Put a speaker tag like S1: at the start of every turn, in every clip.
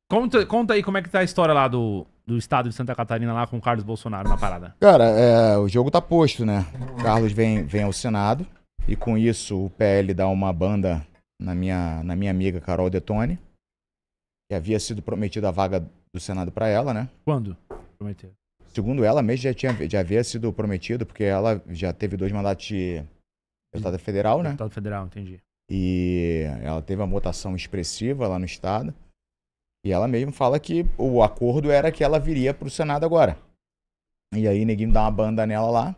S1: Conta aí como é que tá a história lá do estado de Santa Catarina lá com o Carlos Bolsonaro na parada.
S2: Cara, o jogo tá posto, né? O Carlos vem ao Senado e com isso o PL dá uma banda na minha amiga Carol Detone, que havia sido prometida a vaga do Senado pra ela, né?
S1: Quando prometeu?
S2: Segundo ela mesmo, já havia sido prometido, porque ela já teve 2 mandatos de deputada federal, né?
S1: Deputado federal, entendi.
S2: E ela teve uma votação expressiva lá no estado. E ela mesmo fala que o acordo era que ela viria pro Senado agora. E aí neguinho dá uma banda nela lá.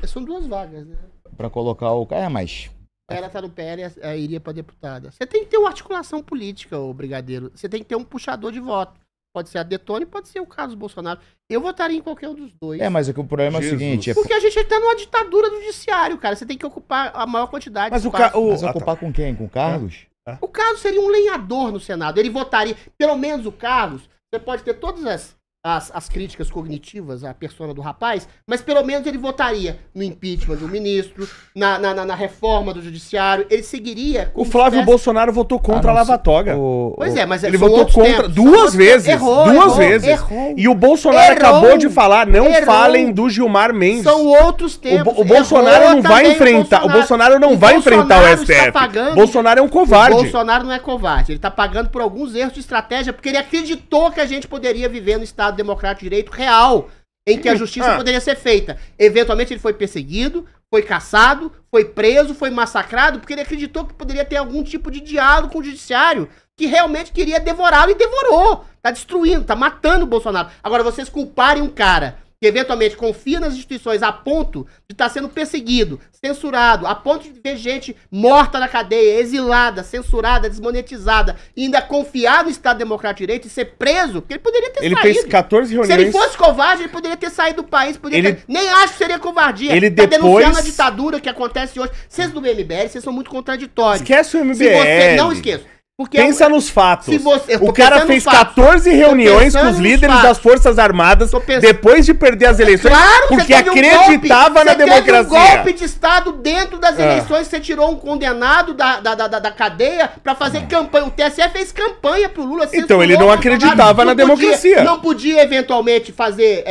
S3: São 2 vagas, né?
S2: Pra colocar o... mas...
S3: Ela tá no PL e iria pra deputada. Você tem que ter uma articulação política, ô brigadeiro. Você tem que ter um puxador de voto. Pode ser a Detone, pode ser o Carlos Bolsonaro. Eu votaria em qualquer um dos dois.
S2: Mas é que o problema é o seguinte...
S3: Porque a gente tá numa ditadura do judiciário, cara. Você tem que ocupar a maior quantidade
S2: de espaço. Mas ocupar com quem? Com o Carlos?
S3: O Carlos seria um lenhador no Senado. Ele votaria, pelo menos o Carlos, você pode ter todas as críticas cognitivas à persona do rapaz, mas pelo menos ele votaria no impeachment do ministro, na reforma do judiciário, ele seguiria...
S4: O Flávio Bolsonaro votou contra a Lava-Toga.
S3: Pois é, mas
S4: ele votou contra duas vezes. Duas vezes. E o Bolsonaro acabou de falar, não falem do Gilmar Mendes.
S3: São outros tempos.
S4: O Bolsonaro não vai enfrentar, o Bolsonaro não vai enfrentar o STF. Bolsonaro é um covarde.
S3: O Bolsonaro não é covarde, ele tá pagando por alguns erros de estratégia, porque ele acreditou que a gente poderia viver no Estado democrático de direito real, em que a justiça poderia ser feita. Eventualmente ele foi perseguido, foi caçado, foi preso, foi massacrado, porque ele acreditou que poderia ter algum tipo de diálogo com o judiciário, que realmente queria devorá-lo e devorou. Tá destruindo, tá matando o Bolsonaro. Agora, vocês culparem um cara que eventualmente confia nas instituições a ponto de estar sendo perseguido, censurado, a ponto de ver gente morta na cadeia, exilada, censurada, desmonetizada, e ainda confiar no Estado Democrático de Direito e ser preso, porque ele poderia ter saído.
S4: Ele fez 14 reuniões...
S3: Se ele fosse covarde, ele poderia ter saído do país, nem acho que seria covardia.
S4: Ele
S3: tá
S4: depois...
S3: denunciando a ditadura que acontece hoje. Vocês do MBL, vocês são muito contraditórios.
S4: Esquece o MBL.
S3: Se você... Não esqueço. Porque
S4: pensa nos fatos.
S3: O
S4: cara fez 14 reuniões com os líderes das Forças Armadas depois de perder as eleições, porque acreditava na democracia.
S3: Você teve um golpe de Estado dentro das eleições, você tirou um condenado da cadeia pra fazer campanha. O TSE fez campanha pro Lula.
S4: Então ele não acreditava na democracia.
S3: Não podia eventualmente fazer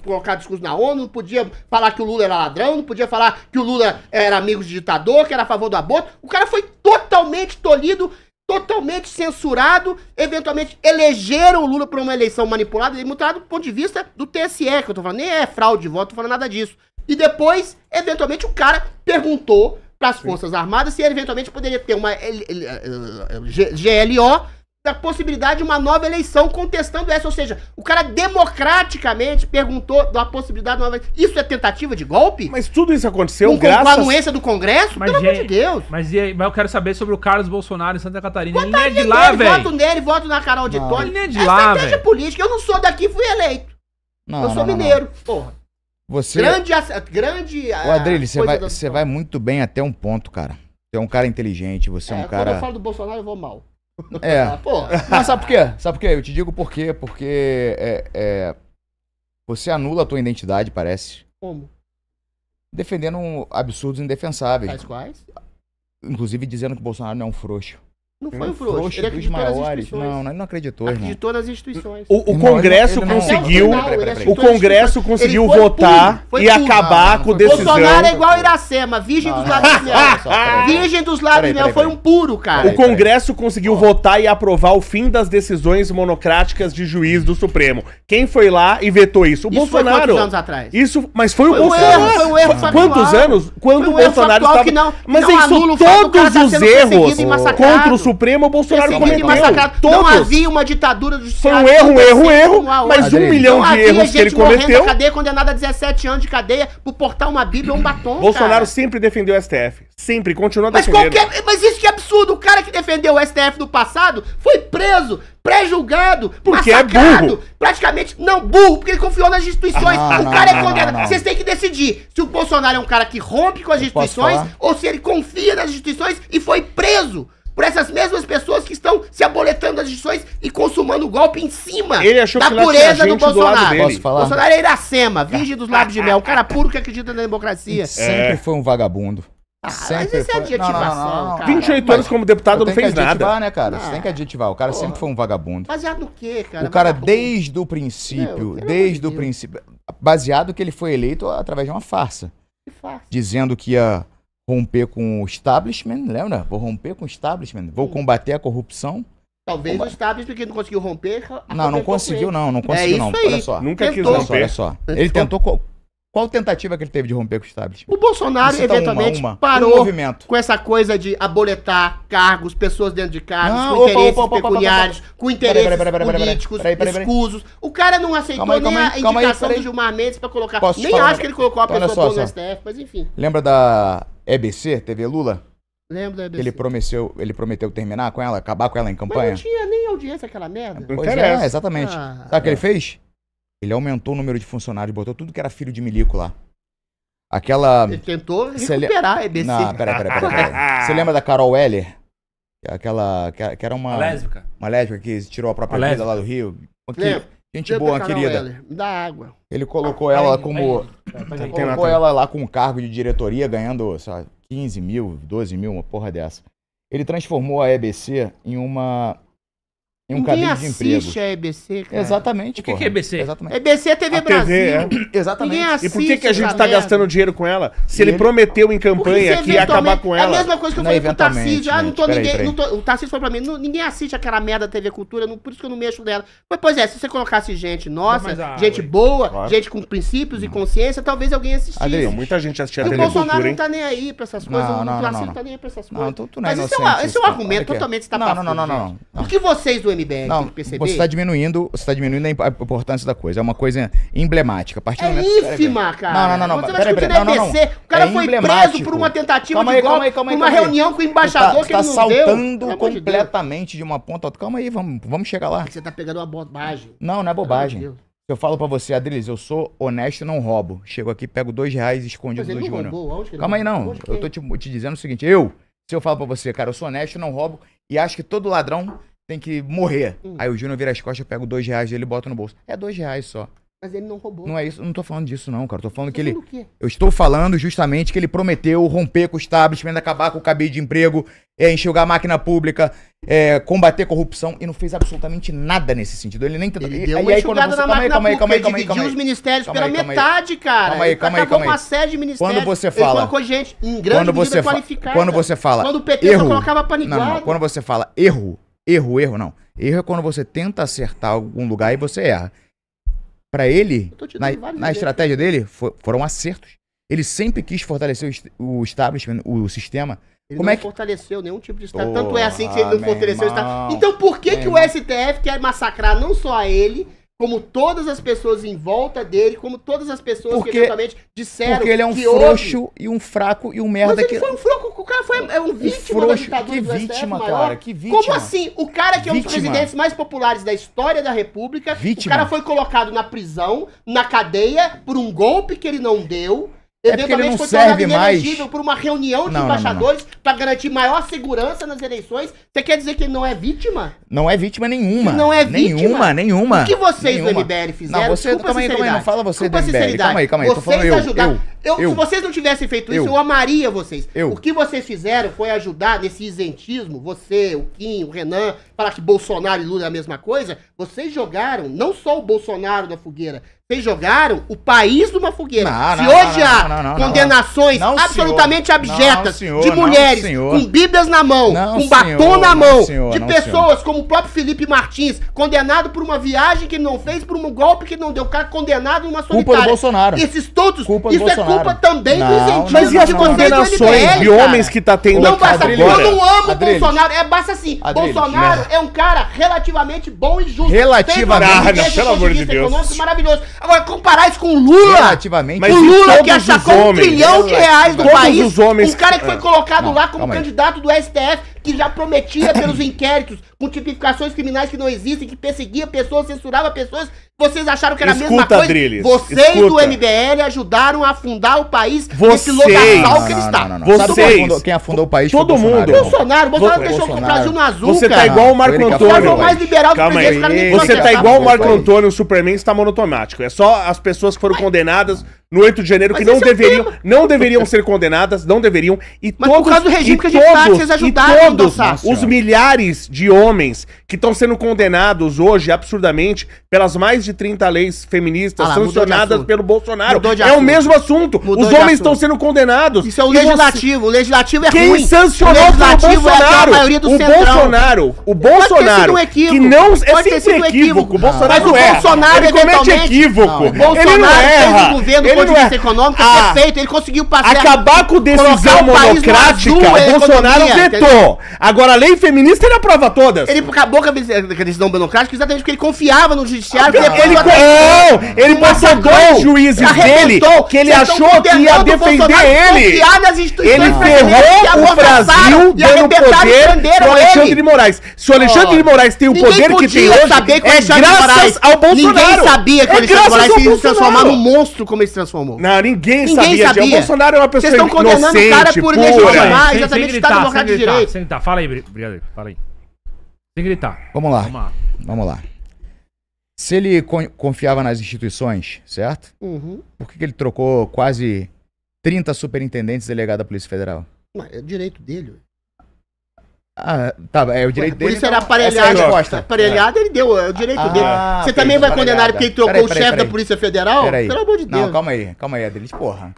S3: colocar discurso na ONU, não podia falar que o Lula era ladrão, não podia falar que o Lula era amigo de ditador, que era a favor do aborto. O cara foi totalmente tolhido, totalmente censurado, eventualmente elegeram o Lula por uma eleição manipulada, manipulado do ponto de vista do TSE, que eu tô falando, nem é fraude de voto, tô falando nada disso. E depois, eventualmente, o cara perguntou para as Forças Armadas se ele eventualmente poderia ter uma GLO, da possibilidade de uma nova eleição contestando essa, ou seja, o cara democraticamente perguntou da possibilidade de uma nova eleição. Isso é tentativa de golpe?
S4: Mas tudo isso aconteceu
S3: com a anuência do Congresso? Pelo amor de Deus.
S1: Mas eu quero saber sobre o Carlos Bolsonaro em Santa Catarina. Ele nem é de lá, velho.
S3: Voto nele, voto na Carol de Tone.
S1: Ele nem é de lá, velho.
S3: Estratégia política. Eu não sou daqui, fui eleito. Eu sou mineiro, porra.
S2: Você...
S3: Grande...
S2: Ô, Adrilho, você vai muito bem até um ponto, cara. Você é um cara inteligente, você é um cara...
S3: Quando eu falo do Bolsonaro, eu vou mal.
S2: Mas sabe por quê? Sabe por quê? Eu te digo por quê. Porque você anula a tua identidade, parece.
S3: Como?
S2: Defendendo absurdos indefensáveis.
S3: Tais quais?
S2: Inclusive dizendo que o Bolsonaro não é um frouxo.
S3: Não foi um frouxo. Ele acreditou nas instituições.
S2: Não, ele não acreditou,
S3: acreditou nas instituições.
S4: O Congresso conseguiu... O Congresso conseguiu votar e acabar com decisão...
S3: Bolsonaro é igual Iracema, virgem dos lábios de mel. Virgem dos lábios de mel, foi um puro, cara.
S4: O Congresso conseguiu votar e aprovar o fim das decisões monocráticas de juiz do Supremo. Quem foi lá e vetou isso? O Bolsonaro.
S3: Foi quantos anos atrás?
S4: Isso, mas foi o Bolsonaro.
S3: Foi um erro factual.
S4: Quantos anos? Quando o Bolsonaro estava... Mas isso, todos os erros contra o Supremo, o Bolsonaro cometeu.
S3: Não havia uma ditadura do
S4: judiciário. Foi um erro, mas 1 milhão de erros que ele cometeu.
S3: Cadeia, condenada a 17 anos de cadeia por portar uma bíblia ou um batom,
S4: Bolsonaro sempre defendeu o STF. Sempre, continua defendendo.
S3: Mas isso que é absurdo. O cara que defendeu o STF no passado foi preso, pré-julgado,
S4: porque massacrado.
S3: É burro. Praticamente, não burro, porque ele confiou nas instituições. O cara é condenado. Vocês têm que decidir se o Bolsonaro é um cara que rompe com as instituições ou se ele confia nas instituições e foi preso por essas mesmas pessoas que estão se aboletando das instituições e consumando o golpe em cima
S4: da
S3: pureza do Bolsonaro.
S2: Posso falar?
S3: Bolsonaro é Iracema, virgem dos lábios de mel, um cara puro que acredita na democracia.
S2: Sempre foi um vagabundo.
S3: Mas isso é adjetivação, cara.
S4: 28 anos como deputado não fez nada.
S2: Adjetivar, né, cara? Você tem que adjetivar. O cara sempre foi um vagabundo.
S3: Baseado no quê, cara?
S2: O cara, desde o princípio, baseado que ele foi eleito através de uma farsa.
S3: Que farsa?
S2: Dizendo que ia romper com o establishment, lembra? Vou romper com o establishment, vou combater a corrupção.
S3: Talvez o establishment que não conseguiu romper...
S2: Não conseguiu não. Não conseguiu não.
S3: Olha
S2: só.
S4: Nunca quis romper.
S2: Olha só. Ele tentou... Qual tentativa que ele teve de romper com o establishment?
S3: O Bolsonaro, eventualmente, parou com essa coisa de aboletar cargos, pessoas dentro de cargos, com interesses pecuniários, com interesses políticos, escusos. O cara não aceitou nem a indicação do Gilmar Mendes pra colocar. Nem acho que ele colocou a pessoa boa no STF, mas enfim.
S2: Lembra da EBC, TV Lula?
S3: Lembro da EBC.
S2: Ele prometeu terminar com ela, acabar com ela em campanha?
S3: Mas não tinha nem audiência aquela merda.
S2: Pois é, exatamente. Sabe o que ele fez? Ele aumentou o número de funcionários, botou tudo que era filho de milico lá.
S3: Ele tentou recuperar a EBC.
S2: Não, peraí. Você lembra da Carol Heller? Aquela que era uma lésbica. Uma lésbica que tirou a própria vida lá do Rio. Gente boa, querida.
S3: Me dá água.
S2: Ele colocou ela como... Colocou ela lá com um cargo de diretoria, ganhando, sei lá, 15 mil, 12 mil, uma porra dessa. Ele transformou a EBC em um cabide de emprego.
S3: Assiste a EBC, cara.
S2: Exatamente,
S1: O que é EBC?
S2: Exatamente.
S3: EBC é TV Brasil.
S2: Exatamente.
S4: E por que a gente tá gastando dinheiro com ela? Se ele prometeu em campanha que ia acabar com ela.
S3: É a mesma coisa que eu falei pro Tarcísio. O Tarcísio falou pra mim, ninguém assiste aquela merda da TV Cultura, por isso que eu não mexo nela. Mas, pois é, se você colocasse gente nossa, gente boa, gente com princípios e consciência, talvez alguém assistisse.
S4: Adriano, muita gente assistia a TV
S3: Cultura. O
S4: Bolsonaro
S3: não tá nem aí pra essas coisas, o Tarcísio não tá nem aí pra essas coisas.
S2: Mas
S3: esse é um argumento totalmente estapafúrdio.
S2: Não.
S3: O que vocês do MBL têm que perceber?
S2: Você está diminuindo a importância da coisa. É uma coisa emblemática. A partir do momento...
S3: ínfima, cara.
S2: Não.
S3: Você vai discutir na EBC. O cara foi preso por uma tentativa de golpe, por uma reunião com o embaixador que ele não deu.
S2: Tá saltando completamente de uma ponta a outra. Calma aí, vamos chegar lá.
S3: Você tá pegando uma bobagem.
S2: Não é bobagem. Se eu falo pra você, Adriles, eu sou honesto e não roubo. Chego aqui, pego R$2 escondidos do Júnior. Calma aí, não. Eu tô te dizendo o seguinte. Se eu falo pra você, cara, eu sou honesto e não roubo e acho que todo ladrão tem que morrer. Aí o Júnior vira as costas, eu pego R$2 dele e boto no bolso. É R$2 só.
S3: Mas ele não roubou.
S2: Não é isso, eu não tô falando disso não, cara. Eu tô falando que ele... Eu estou falando justamente que ele prometeu romper com o establishment, acabar com o cabide de emprego, enxugar a máquina pública, combater corrupção, e não fez absolutamente nada nesse sentido. Ele nem tentou...
S3: Ele deu uma enxugada na máquina pública, dividiu os ministérios pela metade, cara.
S2: Calma aí.
S3: Uma série de ministérios.
S2: Quando você fala...
S3: Ele colocou gente em grande medida qualificada.
S2: Quando você fala...
S3: Quando o PT só colocava paniguada.
S2: Não. Quando você fala erro não. Erro é quando você tenta acertar algum lugar e você erra. Pra ele, na estratégia dele, foram acertos. Ele sempre quis fortalecer o establishment, o sistema.
S3: Ele não fortaleceu nenhum tipo de Estado. Tanto é assim que ele não fortaleceu o Estado. Então por que o STF quer massacrar não só a ele, como todas as pessoas em volta dele, como todas as pessoas que eventualmente disseram
S2: porque ele é um frouxo e um fraco e um merda.
S3: Mas ele foi um fraco, o cara foi um vítima da ditadura do
S2: vítima, STF, cara, que vítima.
S3: Como assim? O cara que é um dos presidentes mais populares da história da República, o cara foi colocado na prisão, na cadeia, por um golpe que ele não deu.
S2: Eventualmente foi tornado
S3: inelegível por uma reunião de embaixadores para garantir maior segurança nas eleições. Você quer dizer que ele não é vítima?
S2: Não é vítima nenhuma.
S3: Não é vítima?
S2: Nenhuma.
S3: O que vocês do MBL fizeram?
S2: Não, você, calma aí, não fala você do MBL. Calma aí,
S3: vocês tô falando se vocês não tivessem feito isso, eu amaria vocês. O que vocês fizeram foi ajudar nesse isentismo, você, o Kim, o Renan, falar que Bolsonaro e Lula é a mesma coisa. Vocês jogaram não só o Bolsonaro na fogueira, vocês jogaram o país numa fogueira. Se hoje há condenações absolutamente abjetas de mulheres com bíblias na mão, com batom na mão, de pessoas como o próprio Felipe Martins, condenado por uma viagem que ele não fez, por um golpe que não deu, o cara condenado numa solitária.
S2: Culpa do Bolsonaro.
S3: Esses todos, isso é culpa também do isentismo.
S4: Mas e as condenações de homens que tá tendo
S3: não basta, eu não amo o Bolsonaro, basta assim, Bolsonaro é um cara relativamente bom e justo.
S2: Relativamente,
S4: pelo amor de Deus.
S3: Maravilhoso. Agora, comparar isso com o Lula,
S2: relativamente,
S3: o Lula que achacou R$1 trilhão do país,
S4: os homens,
S3: um cara que foi colocado lá como candidato do STF, que já prometia pelos inquéritos, com tipificações criminais que não existem, que perseguia pessoas, censurava pessoas, vocês acharam que era a mesma coisa?
S4: Drilis,
S3: vocês do MBL ajudaram a afundar o país nesse logaçal que ele está.
S2: Vocês, quem afundou o país
S4: todo mundo.
S3: Bolsonaro deixou o Brasil no azul,
S4: você tá igual o Marco Antônio.
S3: Mais liberal
S4: Calma aí. Você tá igual o Marco Antônio, o Superman está monotemático. É só as pessoas que foram condenadas no 8 de janeiro que não deveriam ser condenadas, não deveriam. E
S3: mas por causa do regime que a gente tá, vocês ajudaram
S4: os milhares de homens que estão sendo condenados hoje, absurdamente, pelas mais de 30 leis feministas sancionadas pelo Bolsonaro. É o mesmo assunto. Os homens estão sendo condenados.
S3: Isso é o legislativo. O legislativo é
S4: ruim. Quem sancionou pelo Bolsonaro? O Bolsonaro, que não é sempre equívoco. O Bolsonaro
S3: ele comete
S4: equívoco.
S3: O Bolsonaro fez o governo do ponto de vista econômico perfeito. Ele conseguiu passar.
S4: Acabar com decisão monocrática, o Bolsonaro vetou. Agora, a lei feminista, ele aprova todas.
S3: Ele acabou com a decisão monocrática exatamente porque ele confiava no judiciário.
S4: Ele botou 2 juízes dele que ele achou que ia defender ele. Ele ferrou o Brasil dando poder pro Alexandre de Moraes. Se o Alexandre de Moraes tem o poder que tem hoje, é graças ao Bolsonaro.
S3: Ninguém sabia que o Alexandre de Moraes ia se transformar num monstro como ele se transformou.
S4: Não, ninguém sabia. O Bolsonaro é uma pessoa
S3: inocente, pura. Vocês estão condenando o cara por legitimar exatamente o Estado Democrático de Direito.
S1: Sem gritar. Fala aí, brigadeiro. Fala aí. Sem gritar.
S2: Vamos lá. Se ele confiava nas instituições, certo? Por que ele trocou quase 30 superintendentes delegados da Polícia Federal?
S3: É o direito dele.
S2: Tá, é o direito dele.
S3: Por isso era aparelhado, ele deu, é o direito dele. Você também vai condenar ele porque ele trocou o chefe da Polícia Federal?
S2: Pelo amor de Deus. Não, calma aí, Adelis, porra.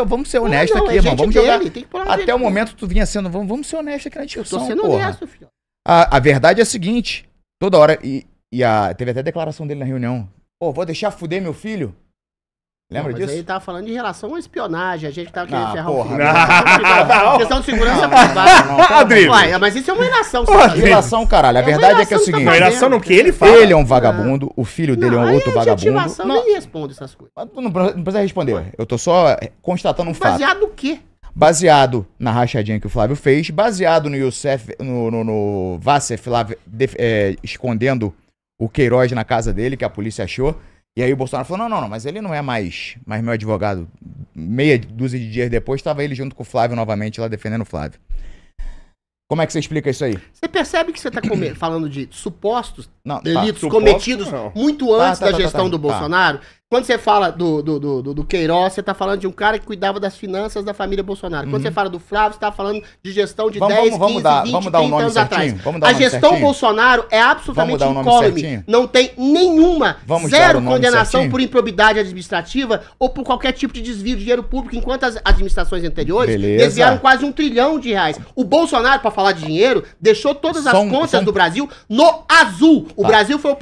S2: Vamos ser honestos aqui, irmão. Vamos jogar. Até o momento tu vinha sendo, vamos ser honestos aqui na discussão,
S3: tô sendo honesto, filho.
S2: A verdade é a seguinte, toda hora, teve até declaração dele na reunião, vou deixar fuder meu filho? Lembra disso?
S3: Mas ele tava falando de relação à espionagem, a gente tava querendo ferrar o filho. Questão de segurança privada. Mas isso é uma ilação.
S2: Ilação, caralho. A verdade é que é o seguinte.
S4: Uma ilação no que ele fala.
S2: Ele é um vagabundo, o filho dele é um outro vagabundo.
S3: Nem responde essas coisas.
S2: Não precisa responder. Eu tô só constatando um fato.
S3: Baseado no quê?
S2: Baseado na rachadinha que o Flávio fez, baseado no Youssef, no Vassef lá escondendo o Queiroz na casa dele, que a polícia achou. E aí o Bolsonaro falou, não, mas ele não é mais meu advogado. Meia dúzia de dias depois, estava ele junto com o Flávio novamente lá defendendo o Flávio. Como é que você explica isso aí?
S3: Você percebe que você está falando de supostos delitos cometidos muito antes da gestão do Bolsonaro? Quando você fala do Queiroz, você está falando de um cara que cuidava das finanças da família Bolsonaro. Quando você fala do Flávio, você está falando de gestão de 10, 15, 20, 30 anos atrás. A gestão Bolsonaro é absolutamente incólume. Não tem nenhuma, zero condenação por improbidade administrativa ou por qualquer tipo de desvio de dinheiro público, enquanto as administrações anteriores desviaram quase R$1 trilhão. O Bolsonaro, para falar de dinheiro, deixou todas as contas do Brasil no azul. O Brasil foi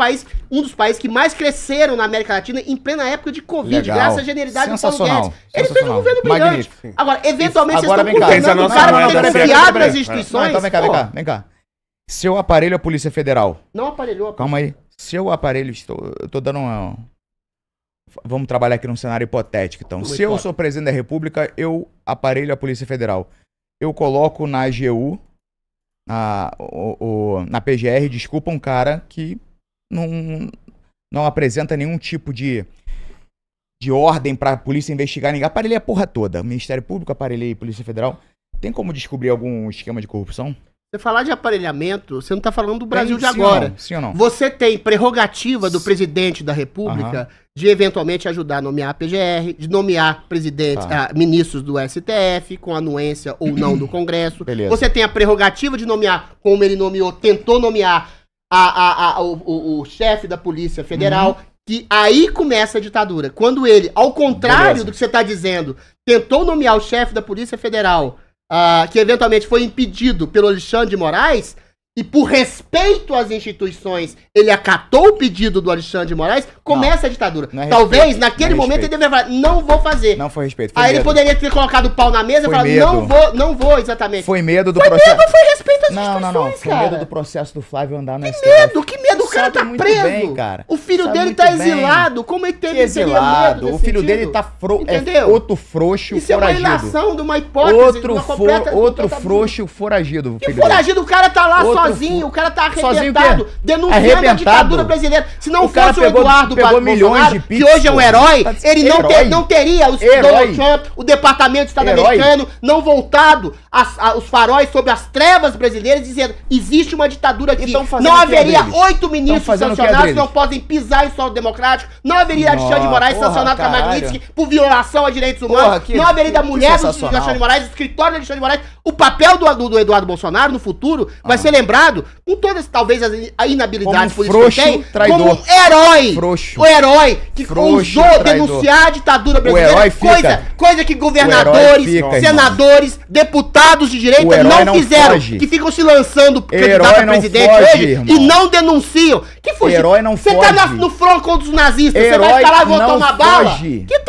S3: um dos países que mais cresceram na América Latina em plena época de Covid, graças à genialidade do Paulo Guedes. Ele fez um governo brilhante. Agora, eventualmente, vocês estão condenando o cara por ter confiado nas instituições.
S2: Então, vem cá. Seu aparelho é a Polícia Federal.
S3: Não aparelhou.
S2: Calma aí. Seu aparelho, eu tô dando uma... Vamos trabalhar aqui num cenário hipotético, então. Se eu sou presidente da República, eu aparelho a Polícia Federal. Eu coloco na AGU, na PGR, desculpa, um cara que não apresenta nenhum tipo de ordem pra polícia investigar ninguém. Aparelhei a porra toda. Ministério Público, aparelhei Polícia Federal. Tem como descobrir algum esquema de corrupção?
S3: Você falar de aparelhamento, você não tá falando do Brasil de agora.
S2: Sim ou não?
S3: Você tem prerrogativa do presidente da República de eventualmente ajudar a nomear a PGR, de nomear presidentes, ministros do STF, com anuência ou não do Congresso.
S2: Beleza.
S3: Você tem a prerrogativa de nomear, como ele tentou nomear o chefe da Polícia Federal, que aí começa a ditadura. Quando ele, ao contrário do que você está dizendo, tentou nomear o chefe da Polícia Federal, que eventualmente foi impedido pelo Alexandre de Moraes, e por respeito às instituições, ele acatou o pedido do Alexandre de Moraes, começa a ditadura. Talvez, naquele momento, ele deveria falar, não vou fazer.
S2: Não foi respeito,
S3: foi medo. Ele poderia ter colocado o pau na mesa e falar, não vou, exatamente.
S2: Foi medo do processo.
S3: Foi respeito às instituições,
S2: Não. Foi medo do processo do Flávio andar na
S3: STF. Que medo? O cara tá preso. Bem, cara. O filho dele tá exilado. Como ele teve
S2: exilado? O filho dele tá outro frouxo,
S3: isso foragido. Isso é uma ilação de uma hipótese,
S2: outro frouxo foragido.
S3: Que foragido? O cara tá lá sozinho, o cara tá arrebentado, denunciando a ditadura brasileira. Se não fosse o Eduardo Bolsonaro, que hoje é um herói, ele não teria o Donald Trump, o Departamento de Estado americano, não voltado os faróis sobre as trevas brasileiras, dizendo, existe uma ditadura aqui. Não haveria 8 ministros sancionados não podem pisar em solo democrático. Não haveria Alexandre de Moraes sancionado com a Magnitsky por violação a direitos humanos. Não haveria da mulher do Alexandre de Moraes, do escritório do Alexandre de Moraes. O papel do Eduardo Bolsonaro no futuro vai ser lembrado, com todas talvez a inabilidade política que tem, como um herói. O herói que ousou denunciar a ditadura brasileira. Coisa que governadores, senadores, deputados de direita não fizeram. Que ficam se lançando candidato a presidente hoje e não denunciam. Que foi?
S2: Herói não foge.
S3: Você tá no front contra os nazistas, você vai ficar lá e vou tomar bala?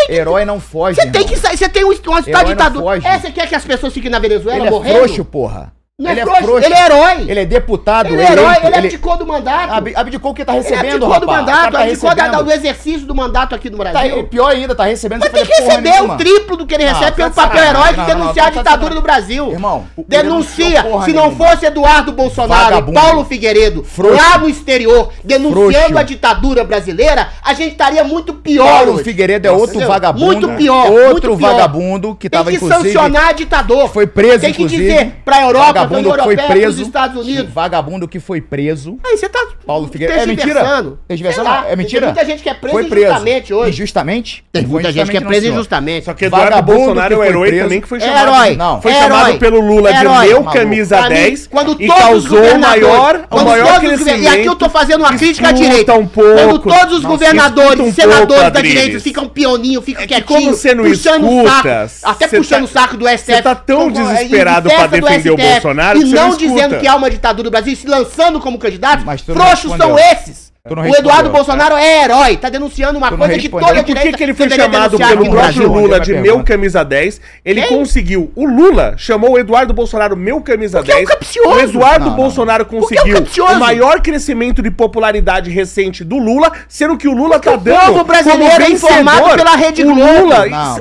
S2: Herói não foge.
S3: Você tem um estado de ditadura. Você quer que as pessoas fiquem na Venezuela morrendo?
S2: Ele é frouxo, porra.
S3: Ele é frouxo, ele é herói.
S2: Ele é deputado.
S3: Ele é herói, ele abdicou do mandato.
S2: Abdicou o que tá recebendo,
S3: ele abdicou do mandato, abdicou do exercício do mandato aqui no Brasil.
S2: Pior ainda, tá recebendo.
S3: Mas tem que receber o triplo do que ele recebe pelo papel heróico de denunciar a ditadura do Brasil.
S2: Irmão,
S3: denuncia. Se não fosse Eduardo Bolsonaro e Paulo Figueiredo lá no exterior denunciando a ditadura brasileira, a gente estaria muito pior.
S2: Paulo Figueiredo é outro vagabundo.
S3: Muito pior.
S2: Outro vagabundo que tava, inclusive...
S3: Tem que sancionar ditador.
S2: Foi preso, inclusive.
S3: Tem que dizer pra Europa, pra União
S2: Europeia,
S3: foi preso, Estados Unidos.
S2: Vagabundo que foi preso.
S3: Aí você tá.
S2: Paulo Figueiredo. É mentira? É mentira?
S3: Tem muita gente que é presa injustamente hoje.
S2: Injustamente?
S3: Tem muita gente que é presa injustamente.
S4: Só que Eduardo Bolsonaro é o herói também que foi chamado.
S3: Herói.
S4: Não. Foi chamado pelo Lula de meu camisa 10 e causou o maior crescimento.
S3: E aqui eu tô fazendo uma crítica à direita. Quando todos os governadores e senadores da direita ficam pioninho, ficam quietinhos, puxando o saco, até puxando o saco do STF.
S4: Você tá tão desesperado pra defender o Bolsonaro
S3: e não dizendo que há uma ditadura no Brasil, se lançando como candidato, frouxos são esses. O Eduardo Bolsonaro é herói, tá denunciando uma coisa que toda a direita...
S4: Por que ele foi chamado pelo próprio Lula de meu camisa 10? Ele conseguiu, o Lula chamou o Eduardo Bolsonaro meu camisa 10. O Eduardo Bolsonaro conseguiu o maior crescimento de popularidade recente do Lula, sendo que o Lula tá dando
S3: o povo brasileiro informado pela Rede Globo.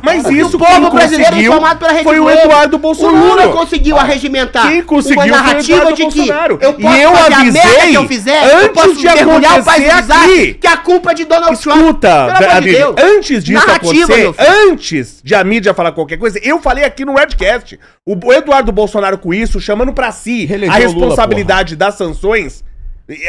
S4: Mas isso o povo brasileiro informado pela Rede Globo foi o Eduardo Bolsonaro.
S3: O Lula conseguiu arregimentar
S4: uma
S3: narrativa de que eu posso fazer a merda que eu fizer, eu posso mergulhar o aqui, que a culpa é de Donald Trump.
S4: Escuta, antes disso acontecer, antes de a mídia falar qualquer coisa, eu falei aqui no Redcast, o Eduardo Bolsonaro com isso, chamando pra si a responsabilidade das sanções,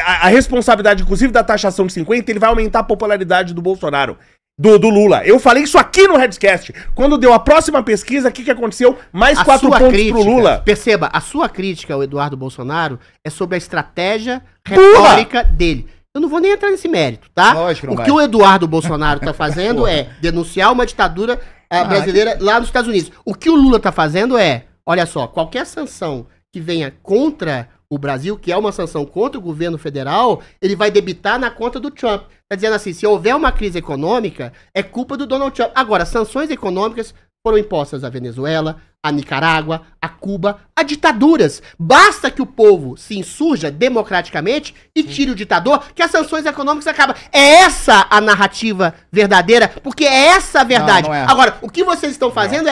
S4: a responsabilidade inclusive da taxação de 50, ele vai aumentar a popularidade do Bolsonaro. Do Lula. Eu falei isso aqui no Redcast. Quando deu a próxima pesquisa, o que aconteceu? Mais 4 pontos pro Lula.
S3: Perceba, a sua crítica ao Eduardo Bolsonaro é sobre a estratégia retórica dele. Eu não vou nem entrar nesse mérito, tá?
S2: Lógico, não
S3: o que o Eduardo Bolsonaro tá fazendo é denunciar uma ditadura brasileira lá nos Estados Unidos. O que o Lula tá fazendo é, olha só, qualquer sanção que venha contra o Brasil, que é uma sanção contra o governo federal, ele vai debitar na conta do Trump. Tá dizendo assim, se houver uma crise econômica, é culpa do Donald Trump. Agora, sanções econômicas foram impostas à Venezuela, a Nicarágua, a Cuba, a ditaduras. Basta que o povo se insurja democraticamente e tire o ditador, que as sanções econômicas acabam. É essa a narrativa verdadeira, porque é essa a verdade.
S2: Não é.
S3: Agora, o que vocês estão fazendo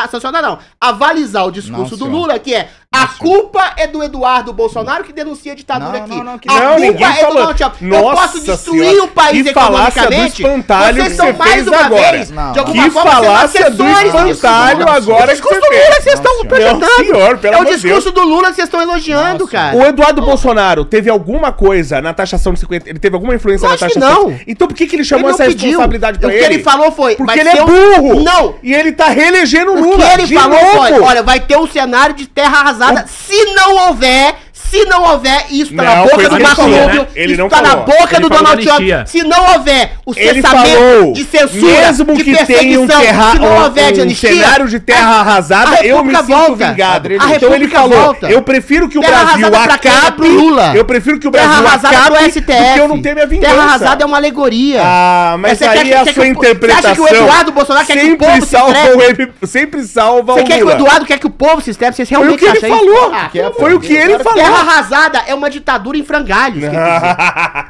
S3: sancionar não, avalizar o discurso do Lula, que é a culpa é do Eduardo Bolsonaro que denuncia a ditadura aqui. A culpa é do Donald Trump. Eu posso destruir o país economicamente.
S4: Vocês são mais uma vez, de alguma forma,
S3: falácia do
S4: espantalho agora que
S3: do Lula vocês estão apresentando.
S4: É
S3: o discurso do Lula que vocês estão elogiando, cara.
S4: O Eduardo Bolsonaro teve alguma coisa na taxação de 50? Ele teve alguma influência na taxação? Não. Então por que ele chamou essa responsabilidade pra ele?
S3: O que ele falou foi...
S4: Porque ele é burro.
S3: Não.
S4: E ele tá reelegendo o Lula.
S3: O que ele falou foi, olha, vai ter um cenário de terra arrasada se não houver... Se não houver, isso tá na boca do Marco Rubio, isso tá na boca do Donald Trump. Se não houver o cessamento de censura,
S4: mesmo
S3: de
S4: que tenha
S3: se não houver de anistia,
S4: cenário de terra arrasada, eu me sinto vingado. Então ele falou, eu prefiro que o Brasil acabe, eu prefiro que o Brasil acabe do que eu não tenha minha vingança.
S3: Terra arrasada é uma alegoria.
S4: Ah, mas aí a sua interpretação
S3: que o Eduardo Bolsonaro quer que o povo se estresse?
S4: Sempre salva o Lula.
S3: Você quer que o Eduardo quer que o povo se estresse? Vocês realmente
S4: acham isso? Foi o que ele falou.
S3: Terra arrasada é uma ditadura em frangalhos.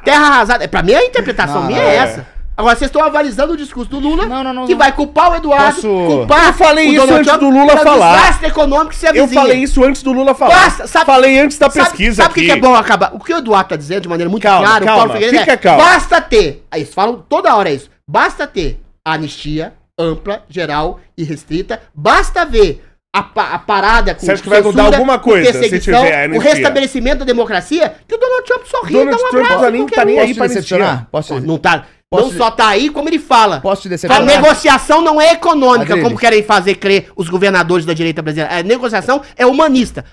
S3: Terra arrasada. Pra mim, a interpretação minha é essa. Agora, vocês estão avalizando o discurso do Lula, que vai culpar o Eduardo, culpar
S4: eu falei isso antes do Lula falar.
S3: Desastre econômico que se avizinha.
S4: Eu falei isso antes do Lula falar. Falei antes da pesquisa.
S3: Sabe o que é bom acabar? O que o Eduardo tá dizendo de maneira muito clara, o Paulo Figueiredo basta ter, aí eles falam toda hora isso, basta ter a anistia ampla, geral e restrita, basta ver a parada com
S4: você acha que vai mudar alguma coisa se tiver
S3: o restabelecimento da democracia, que o Donald Trump sorri,
S4: Donald Trump tá nem aí pra
S2: decepcionar?
S3: Não tá. Não só tá aí, como ele fala.
S2: Posso te
S3: A
S2: decepcionar?
S3: negociação não é econômica,
S2: Adriles.
S3: como querem fazer crer os governadores da direita brasileira. A negociação é humanista.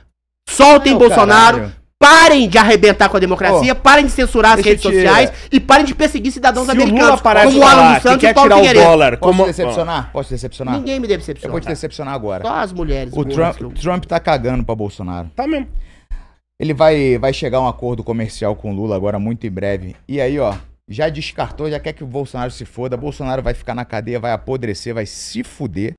S3: Soltem Bolsonaro,
S2: caralho.
S3: parem de arrebentar com a democracia, parem de censurar as
S2: deixa
S3: redes
S2: eu te-
S3: sociais e parem de perseguir cidadãos
S4: Se o
S3: americanos,
S4: Lula parar de
S3: como o Alan
S4: falar
S3: dos
S4: que
S3: Santos e
S4: quer
S3: o Paulo
S4: tirar o
S3: Figueiredo.
S4: dólar,
S2: Posso
S4: como...
S2: te decepcionar? Posso te decepcionar?
S3: Ninguém me
S2: Eu
S3: decepciona.
S2: vou te decepcionar agora.
S3: Só as mulheres.
S2: O Trump tá cagando pra Bolsonaro.
S4: Tá mesmo.
S2: Ele vai chegar a um acordo comercial com o Lula agora muito em breve. E aí, ó, já descartou, já quer que o Bolsonaro se foda. Bolsonaro vai ficar na cadeia, vai apodrecer, vai se fuder.